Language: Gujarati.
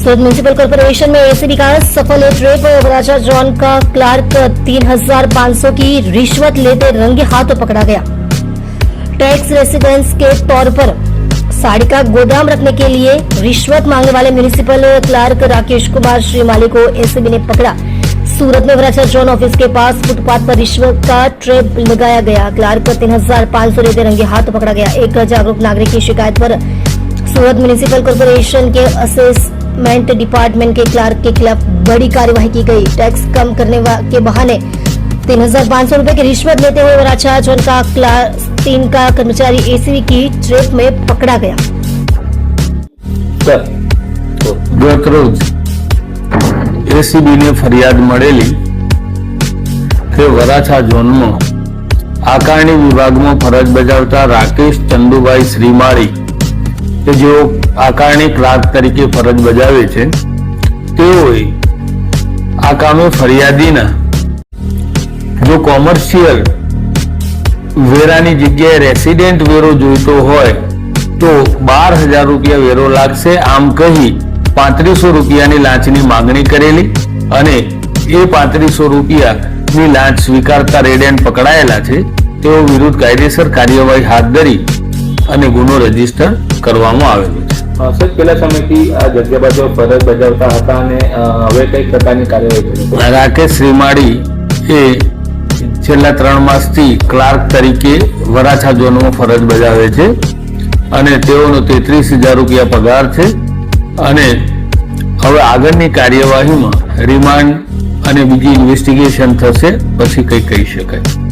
सूरत म्यूनिसिपल कॉर्पोरेशन में एसीबी का सफल ट्रेप। वराछा जोन का क्लार्क 3,500 की रिश्वत लेते रंगे हाथों पकड़ा गया। टैक्स रेसिडेंस के तौर पर साड़ी का गोदाम रखने के लिए रिश्वत मांगने वाले म्यूनिसिपल क्लार्क राकेश कुमार श्रीमाली को एसीबी ने पकड़ा। सूरत में वराछा जोन ऑफिस के पास फुटपाथ पर रिश्वत का ट्रेप लगाया गया। क्लार्क 3,500 लेते रंगे हाथ पकड़ा गया। एक जागरूक नागरिक की शिकायत पर सूरत म्यूनिसिपल कॉर्पोरेशन के असेसमेंट डिपार्टमेंट के क्लार्क के खिलाफ बड़ी कार्यवाही की गई। टैक्स कम करने के बहाने 3,500 रुपए की रिश्वत लेते हुए वराछा जोन का क्लास 3 का कर्मचारी एसीबी की ट्रेप में पकड़ा गया। ગતરોજ એસીબી ને ફરિયાદ મળેલી કે વરાછા ઝોનમાં આકારણી વિભાગમાં ફરજ બજાવતા રાકેશ ચંદુભાઈ શ્રીમાળી કે જેઓ આકારણી ક્લાર્ક તરીકે ફરજ બજાવે છે તેઓએ આ કામે ફરિયાદીના જો કોમર્શિયલ વેરાની જગ્યાએ રેસિડેન્ટ વેરો જોઈતો હોય તો 12,000 રૂપિયા વેરો લાગશે આમ કહી 3500 રૂપિયાની લાંચની માંગણી કરેલી અને એ 3500 રૂપિયાની લાંચ સ્વીકારતા રેડ એન્ડ પકડાયેલા છે। તેઓ વિરુદ્ધ કાયદેસર કાર્યવાહી હાથ ધરી અને ગુનો રજીસ્ટર કરવામાં આવેલો છે। સર પેલા સમયથી આ જગ્યા બાજુ ફરજ બજાવતા હતા અને હવે કઈ પ્રકારની કાર્યવાહી કરી? રાકેશ શ્રીમાળી એ છેલ્લા 3 માસથી ક્લાર્ક તરીકે વરાછા ઝોનમાં ફરજ બજાવે છે અને તેઓનો 33,000 રૂપિયા પગાર છે અને હવે આગળની કાર્યવાહીમાં રિમાન્ડ અને બીજી ઇન્વેસ્ટિગેશન થશે પછી કંઈ કહી શકાય।